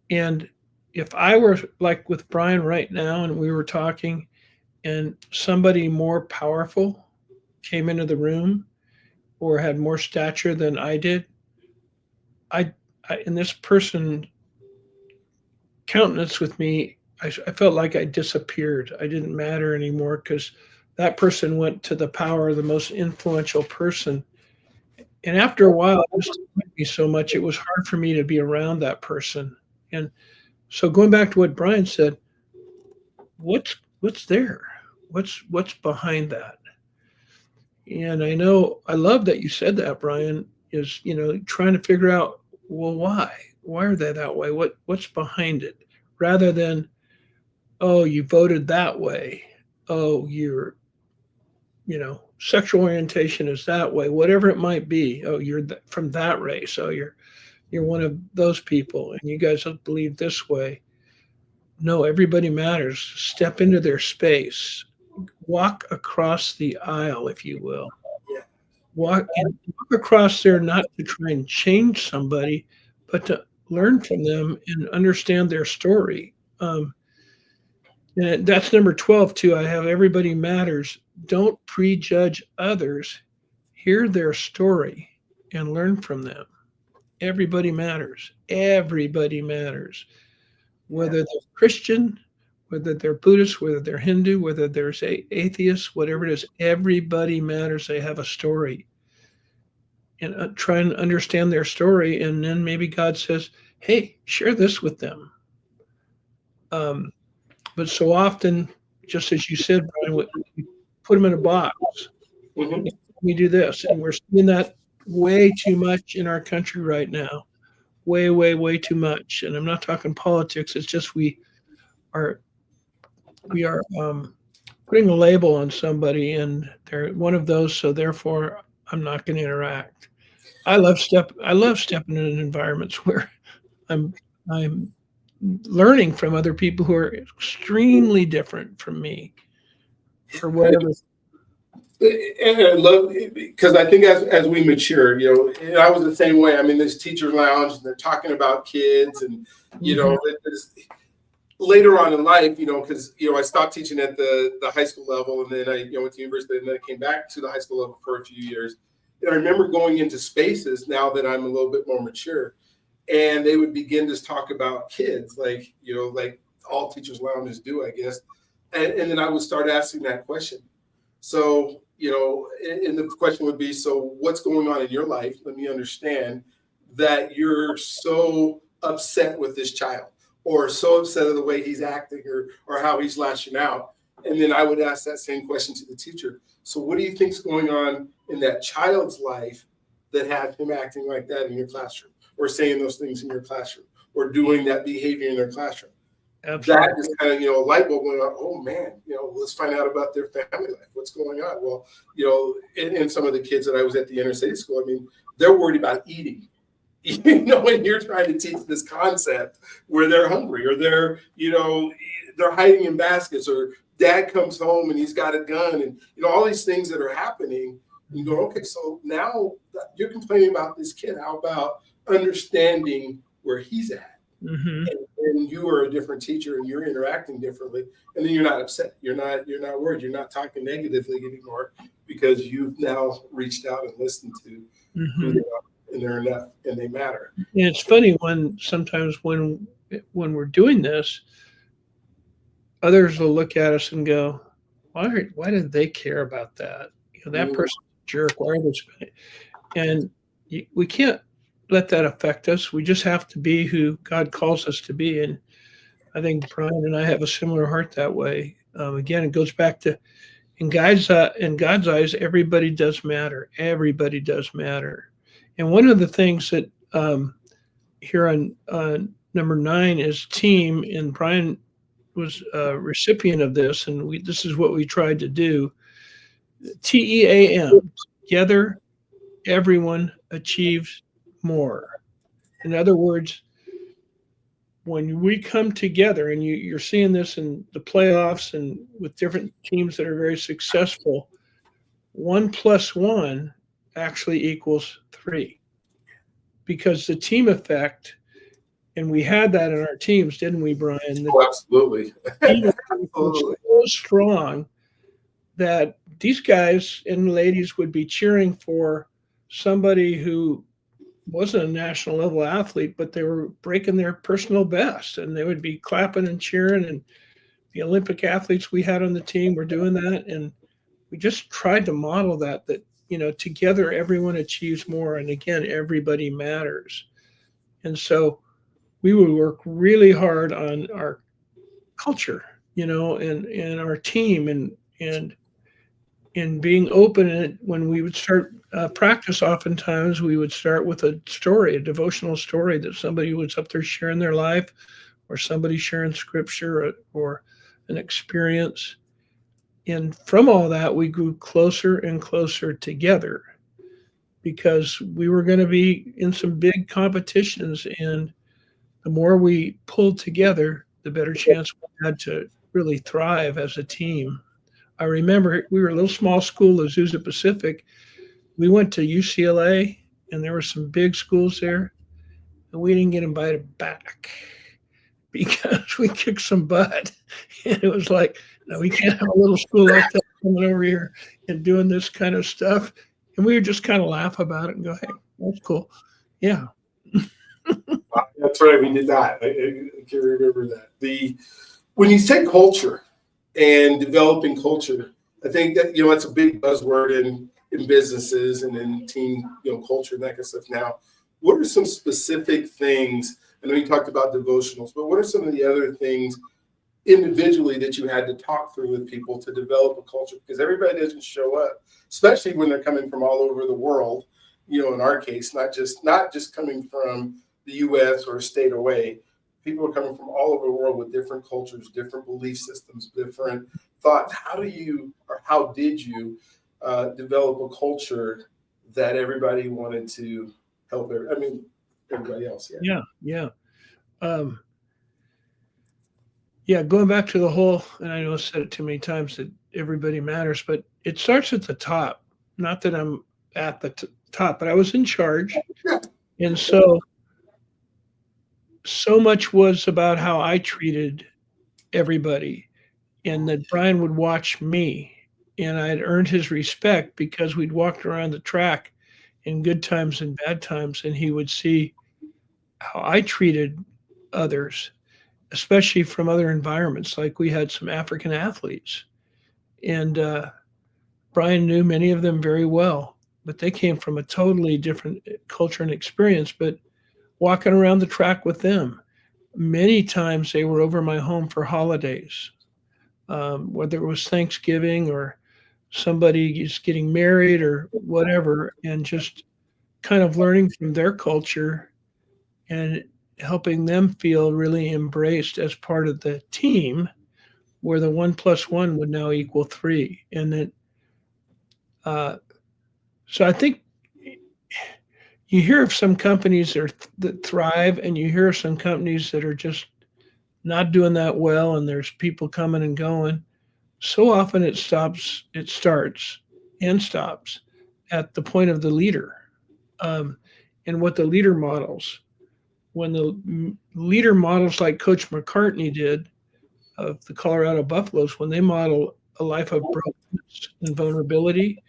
And if I were like with Brian right now and we were talking and somebody more powerful came into the room or had more stature than I did, and this person countenance with me, I felt like I disappeared. I didn't matter anymore because that person went to the power of the most influential person. And after a while, it just annoyed me so much, it was hard for me to be around that person. And so going back to what Brian said, what's there? What's behind that? And I love that you said that, Brian, is, trying to figure out, well, why? Why are they that way? What's behind it? Rather than, oh, you voted that way. Oh, your, sexual orientation is that way, whatever it might be. Oh, you're from that race. Oh, you're one of those people and you guys don't believe this way. No, everybody matters. Step into their space. Walk across the aisle, if you will. Yeah. walk across there not to try and change somebody, but to learn from them and understand their story. And that's number 12 too. I have everybody matters. Don't prejudge others. Hear their story and learn from them. Everybody matters. Everybody matters. Whether they're Christian, whether they're Buddhist, whether they're Hindu, whether they're atheists, whatever it is, everybody matters. They have a story. And try and understand their story. And then maybe God says, hey, share this with them. But so often, just as you said, Brian, we put them in a box. Mhm. We do this, and we're seeing that way too much in our country right now. Way, way, way too much. And I'm not talking politics. It's just are we are putting a label on somebody, and they're one of those. So therefore, I'm not going to interact. I love stepping in environments where I'm learning from other people who are extremely different from me for whatever. And I love because I think as we mature, and I was the same way. I mean, this teacher lounge, and they're talking about kids, and later on in life, because I stopped teaching at the high school level, and then I went to university, and then I came back to the high school level for a few years. And I remember going into spaces now that I'm a little bit more mature, and they would begin to talk about kids, like all teachers lounges do, I guess. And then I would start asking that question. So, and the question would be, so what's going on in your life? Let me understand that you're so upset with this child, or so upset of the way he's acting, or how he's lashing out. And then I would ask that same question to the teacher. So what do you think's going on in that child's life that had him acting like that in your classroom, or saying those things in your classroom, or doing that behavior in their classroom? Absolutely. That is kind of, a light bulb going on. Oh man, let's find out about their family life. What's going on? Well, in some of the kids that I was at the inner city school, I mean, they're worried about eating. When you're trying to teach this concept where they're hungry, or they're hiding in baskets, or dad comes home and he's got a gun, and all these things that are happening. You go, okay, so now you're complaining about this kid. How about understanding where he's at? Mm-hmm. And you are a different teacher, and you're interacting differently, and then you're not upset. You're not worried. You're not talking negatively anymore, because you've now reached out and listened to who they are, and they're enough, and they matter. And it's funny sometimes when we're doing this, others will look at us and go, why did they care about that? That person's a jerk. Why are they spending? And we can't let that affect us. We just have to be who God calls us to be. And I think Brian and I have a similar heart that way. Again, it goes back to in God's eyes, everybody does matter. Everybody does matter. And one of the things that here on number 9 is team, and Brian was a recipient of this, and this is what we tried to do. TEAM, together, everyone achieves more. In other words, when we come together, and you're seeing this in the playoffs and with different teams that are very successful, 1 + 1 actually equals 3, because the team effect, and we had that in our teams, didn't we, Brian? Absolutely. Absolutely. So strong that these guys and ladies would be cheering for somebody who wasn't a national level athlete, but they were breaking their personal best, and they would be clapping and cheering. And the Olympic athletes we had on the team were doing that. And we just tried to model that together everyone achieves more. And again, everybody matters. And so we would work really hard on our culture, and our team, and being open. And when we would start practice, oftentimes we would start with a story, a devotional story that somebody was up there sharing their life, or somebody sharing scripture, or an experience. And from all that, we grew closer and closer together, because we were going to be in some big competitions. And the more we pulled together, the better chance we had to really thrive as a team. I remember we were a little small school, Azusa Pacific. we went to UCLA, and there were some big schools there, and we didn't get invited back because we kicked some butt. And it was like, no, we can't have a little school like that coming over here and doing this kind of stuff. And we would just kind of laugh about it and go, hey, that's cool. Yeah. That's right. We did that. I can remember that. When you say culture and developing culture, I think that, that's a big buzzword in businesses and in team, culture and that kind of stuff. Now, what are some specific things? I know you talked about devotionals, but what are some of the other things individually that you had to talk through with people to develop a culture? Because everybody doesn't show up, especially when they're coming from all over the world. In our case, not just coming from the U.S. or a state away. People are coming from all over the world with different cultures, different belief systems, different thoughts. How did you develop a culture that everybody wanted to help? Everybody else. Yeah. Yeah. Um, yeah. Going back to the whole, and I know I've said it too many times that everybody matters, but it starts at the top. Not that I'm at the top, but I was in charge. Yeah. And so much was about how I treated everybody, and that Brian would watch me, and I had earned his respect because we'd walked around the track in good times and bad times, and he would see how I treated others, especially from other environments. Like we had some African athletes, and Brian knew many of them very well, but they came from a totally different culture and experience. But walking around the track with them, many times they were over my home for holidays, whether it was Thanksgiving or somebody is getting married or whatever, and just kind of learning from their culture and helping them feel really embraced as part of the team, where the 1 plus 1 would now equal 3. And that, uh, so I think you hear of some companies that thrive, and you hear of some companies that are just not doing that well, and there's people coming and going. So often it starts and stops at the point of the leader, um, and what the leader models. When the leader models like Coach McCartney did of the Colorado Buffaloes, when they model a life of brokenness and vulnerability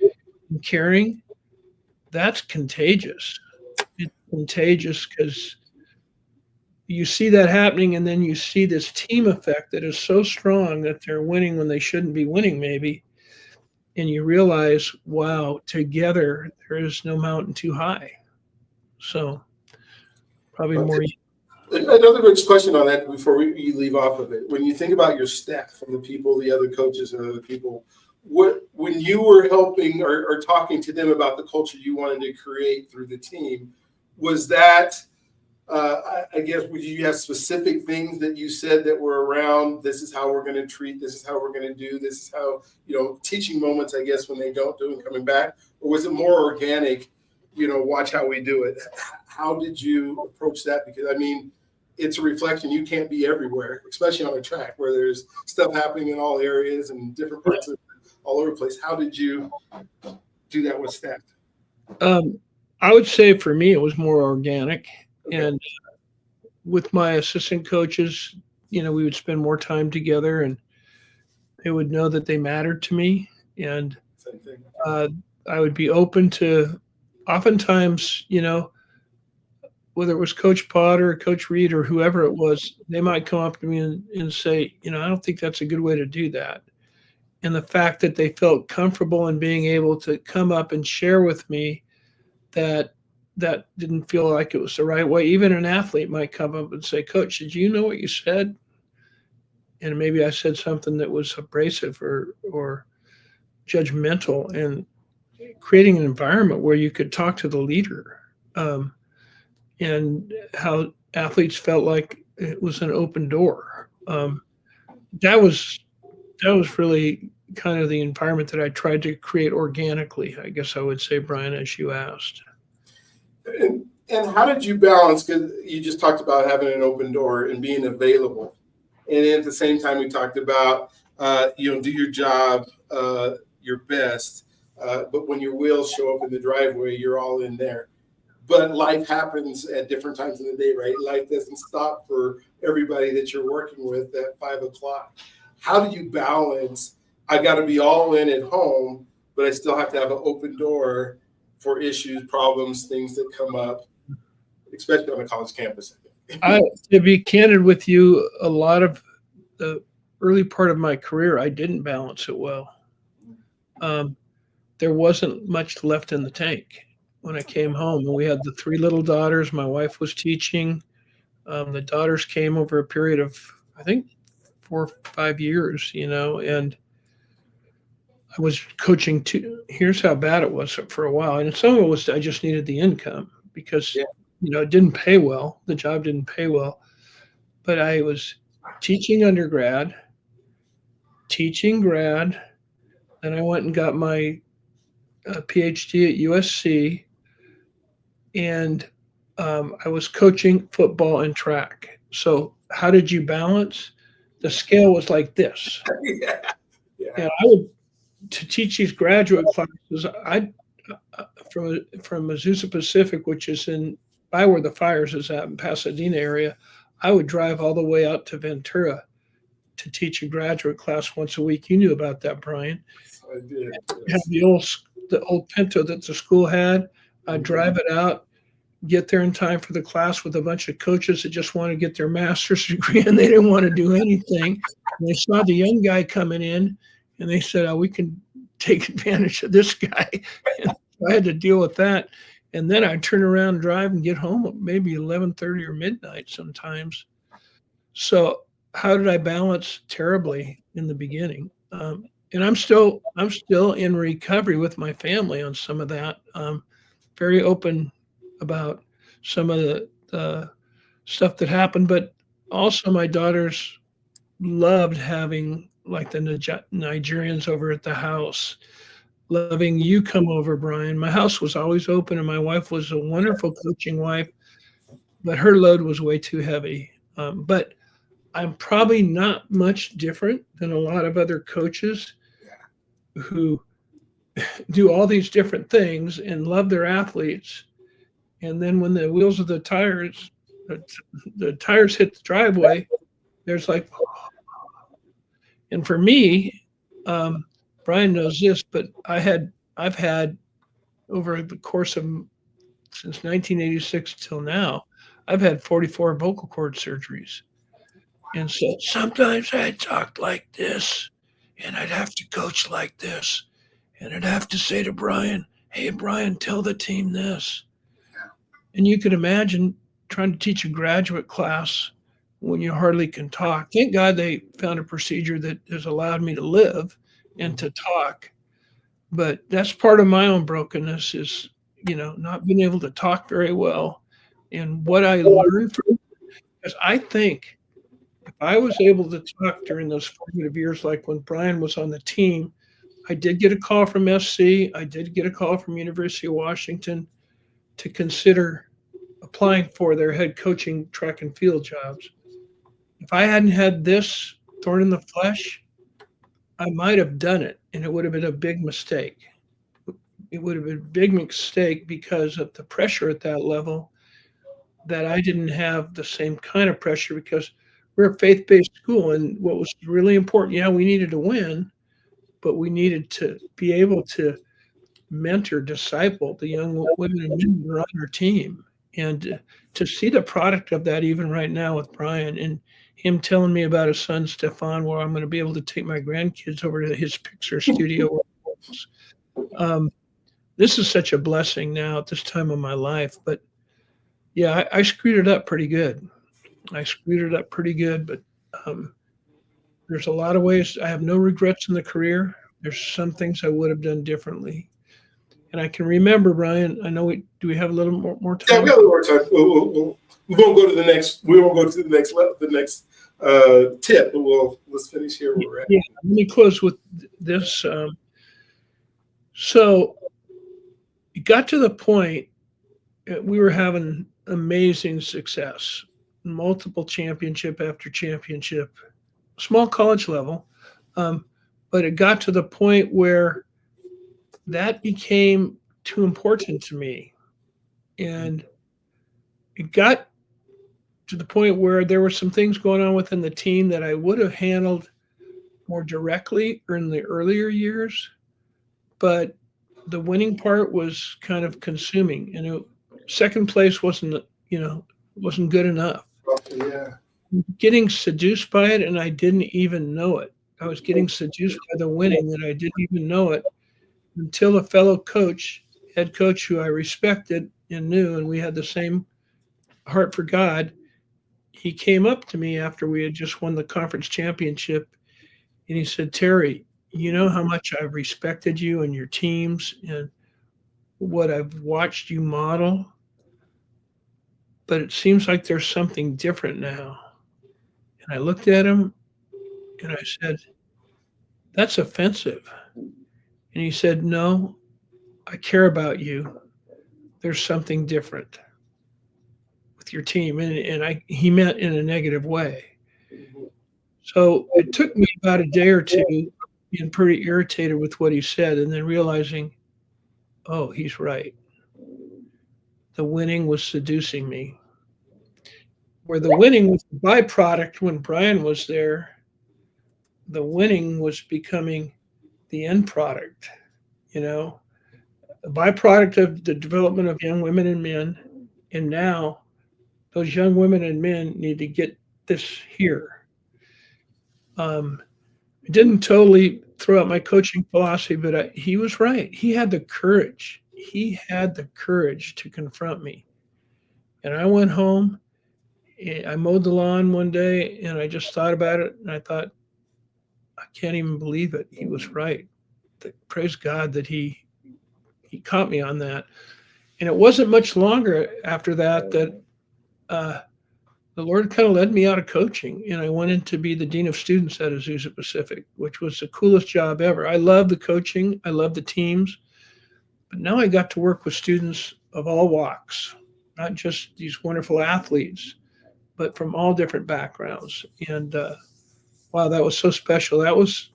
and caring, that's contagious. It's contagious because you see that happening, and then you see this team effect that is so strong that they're winning when they shouldn't be winning, maybe. And you realize, wow, together there is no mountain too high. So probably more. Another good question on that before you leave off of it. When you think about your staff, from the people, the other coaches and other people, when you were helping or talking to them about the culture you wanted to create through the team, was that, I guess, would you have specific things that you said that were around, this is how we're going to treat, this is how we're going to do, this is how, teaching moments, I guess, when they don't do and coming back? Or was it more organic, watch how we do it? How did you approach that? Because, it's a reflection. You can't be everywhere, especially on a track where there's stuff happening in all areas and different parts of all over the place. How did you do that with staff? I would say for me, it was more organic. Okay. And with my assistant coaches, we would spend more time together, and they would know that they mattered to me. And I would be open to, oftentimes, whether it was Coach Potter or Coach Reed or whoever it was, they might come up to me and say, I don't think that's a good way to do that. And the fact that they felt comfortable in being able to come up and share with me that didn't feel like it was the right way. Even an athlete might come up and say, Coach, did you know what you said? And maybe I said something that was abrasive or judgmental, and creating an environment where you could talk to the leader. And how athletes felt like it was an open door. That was really kind of the environment that I tried to create organically, I guess I would say, Brian, as you asked. And how did you balance, because you just talked about having an open door and being available. And at the same time, we talked about, do your job your best. but when your wheels show up in the driveway, you're all in there. But life happens at different times in the day, right? Life doesn't stop for everybody that you're working with at 5 o'clock. How do you balance? I got to be all in at home, but I still have to have an open door for issues, problems, things that come up, especially on a college campus. To be candid with you, a lot of the early part of my career, I didn't balance it well. There wasn't much left in the tank when I came home. And we had the 3 little daughters. My wife was teaching. The daughters came over a period of, I think, 4 or 5 years, and I was coaching too. Here's how bad it was for a while. And some of it was I just needed the income because, it didn't pay well. The job didn't pay well. But I was teaching undergrad, teaching grad, and I went and got my PhD at USC, and I was coaching football and track. So how did you balance? The scale was like this. And I would, to teach these graduate classes, from Azusa Pacific, which is by where the fires is at in Pasadena area, I would drive all the way out to Ventura to teach a graduate class once a week. You knew about that, Brian. I did. Have the old Pinto that the school had. I'd drive it out, get there in time for the class with a bunch of coaches that just want to get their master's degree and they didn't want to do anything. And they saw the young guy coming in and they said, "Oh, we can take advantage of this guy." And I had to deal with that. And then I'd turn around and drive and get home at maybe 11:30 or midnight sometimes. So how did I balance? Terribly in the beginning. And I'm still in recovery with my family on some of that. Very open about some of the stuff that happened, but also my daughters loved having like the Nigerians over at the house, loving you come over, Brian. My house was always open, and my wife was a wonderful coaching wife, but her load was way too heavy. But I'm probably not much different than a lot of other coaches who do all these different things and love their athletes. And then when the wheels of the tires hit the driveway, there's like, and for me, Brian knows this, but I've had over the course of since 1986 till now, I've had 44 vocal cord surgeries. And so sometimes I'd talk like this, and I'd have to coach like this, and I'd have to say to Brian, "Hey, Brian, tell the team this." And you can imagine trying to teach a graduate class when you hardly can talk. Thank God they found a procedure that has allowed me to live and to talk. But that's part of my own brokenness is, not being able to talk very well. And what I learned from, because I think if I was able to talk during those formative years, like when Brian was on the team, I did get a call from SC. I did get a call from University of Washington to consider applying for their head coaching track and field jobs. If I hadn't had this thorn in the flesh, I might have done it, and it would have been a big mistake. It would have been a big mistake because of the pressure at that level, that I didn't have the same kind of pressure because we're a faith-based school. And what was really important, we needed to win, but we needed to be able to mentor, disciple the young women and men who are on our team. And to see the product of that even right now with Brian and him telling me about his son, Stefan, where I'm going to be able to take my grandkids over to his Pixar studio. This is such a blessing now at this time of my life. But yeah, I screwed it up pretty good. But there's a lot of ways. I have no regrets in the career. There's some things I would have done differently. And I can remember, Brian, I know do we have a little more time? Yeah, we have a little more time. We won't go to the next. We won't go to the next tip. But let's finish here where we're at. Yeah, let me close with this. So it got to the point we were having amazing success, multiple championship after championship, small college level, but it got to the point where that became too important to me. And it got to the point where there were some things going on within the team that I would have handled more directly or in the earlier years, but the winning part was kind of consuming, and second place wasn't good enough. Yeah. Getting seduced by it, and I didn't even know it. I was getting seduced by the winning, and I didn't even know it until a fellow coach, head coach who I respected and knew, and we had the same heart for God. He came up to me after we had just won the conference championship, and he said, "Terry, you know how much I've respected you and your teams and what I've watched you model, but it seems like there's something different now." And I looked at him and I said, "That's offensive." And he said, "No, I care about you. There's something different with your team." And he meant in a negative way. So it took me about a day or two being pretty irritated with what he said and then realizing, oh, he's right. The winning was seducing me. Where the winning was the byproduct when Brian was there, the winning was becoming the end product, you know, a byproduct of the development of young women and men. And now those young women and men need to get this here. I didn't totally throw out my coaching philosophy, but he was right. He had the courage. He had the courage to confront me. And I went home. I mowed the lawn one day, and I just thought about it, and I thought, I can't even believe it. He was right. Praise God that he caught me on that. And it wasn't much longer after that uh, the Lord kind of led me out of coaching, and I went in to be the dean of students at Azusa Pacific, which was the coolest job ever. I love the coaching, I love the teams, but now I got to work with students of all walks, not just these wonderful athletes, but from all different backgrounds. And wow, that was so special. That was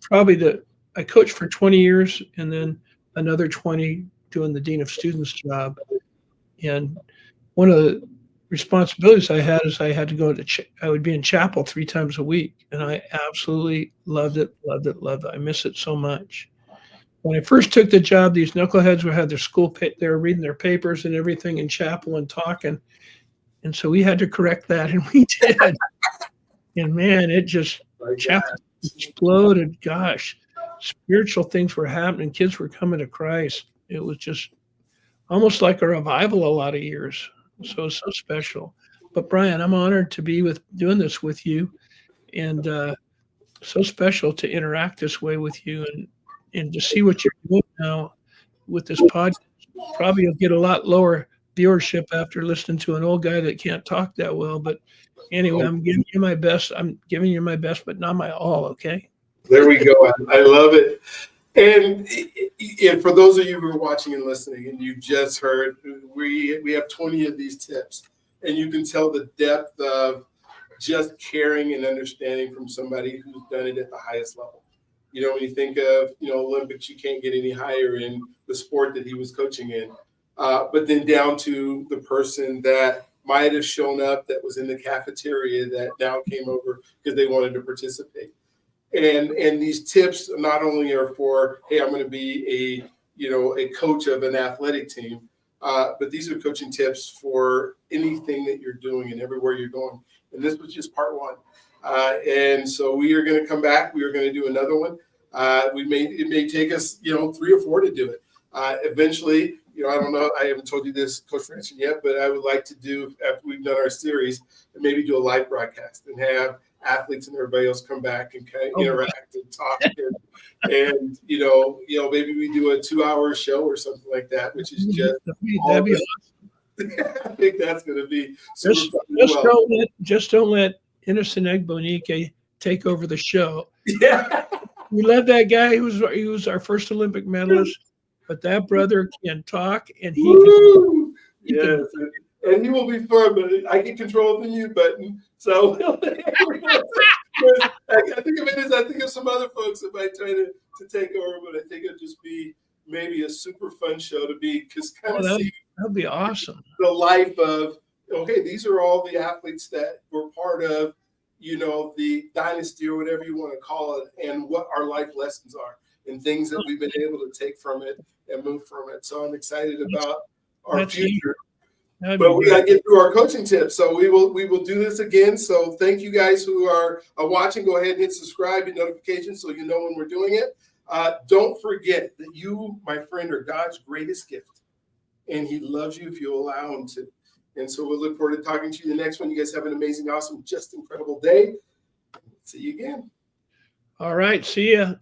probably I coached for 20 years, and then another 20 doing the dean of students job. And one of the responsibilities I had is I had to go I would be in chapel 3 times a week, and I absolutely loved it, loved it, loved it. I miss it so much. When I first took the job, these knuckleheads would have their they were reading their papers and everything in chapel and talking, and so we had to correct that, and we did. And man, it just chapel exploded. Gosh, spiritual things were happening. Kids were coming to Christ. It was just almost like a revival a lot of years. So it's so special. But Brian, I'm honored to be doing this with you, and so special to interact this way with you and to see what you're doing now with this podcast. Probably you'll get a lot lower viewership after listening to an old guy that can't talk that well. But anyway, I'm giving you my best. I'm giving you my best, but not my all. Okay. There we go. I love it. And for those of you who are watching and listening, and you just heard, we have 20 of these tips, and you can tell the depth of just caring and understanding from somebody who's done it at the highest level. You know, when you think of, Olympics, you can't get any higher in the sport that he was coaching in. But then down to the person that might have shown up that was in the cafeteria that now came over because they wanted to participate. And these tips not only are for, hey, I'm going to be a coach of an athletic team, but these are coaching tips for anything that you're doing and everywhere you're going. And this was just part one. And so we are going to come back. We are going to do another one. It may take us, 3 or 4 to do it. Eventually, I don't know. I haven't told you this, Coach Franson, yet, but I would like to do, after we've done our series, maybe do a live broadcast and have athletes and everybody else come back and kind of interact and talk and maybe we do a 2-hour show or something like that, which is just that'd be awesome. I think that's going to be just don't let Innocent Egbonike take over the show. Yeah, we love that guy. He was our first Olympic medalist, but that brother can talk, and yes. And he will be fun, but I can control the mute button. So I think of it as I think of some other folks that might try to take over, but I think it'd just be maybe a super fun show to be, because kind of see that'd be awesome. the life of, okay, these are all the athletes that were part of, the dynasty or whatever you want to call it, and what our life lessons are and things that we've been able to take from it and move from it. So I'm excited about our future. But we got to get through our coaching tips. So we will do this again. So thank you guys who are watching. Go ahead and hit subscribe and notifications so you know when we're doing it. Don't forget that you, my friend, are God's greatest gift. And he loves you if you allow him to. And so we'll look forward to talking to you the next one. You guys have an amazing, awesome, just incredible day. See you again. All right. See ya.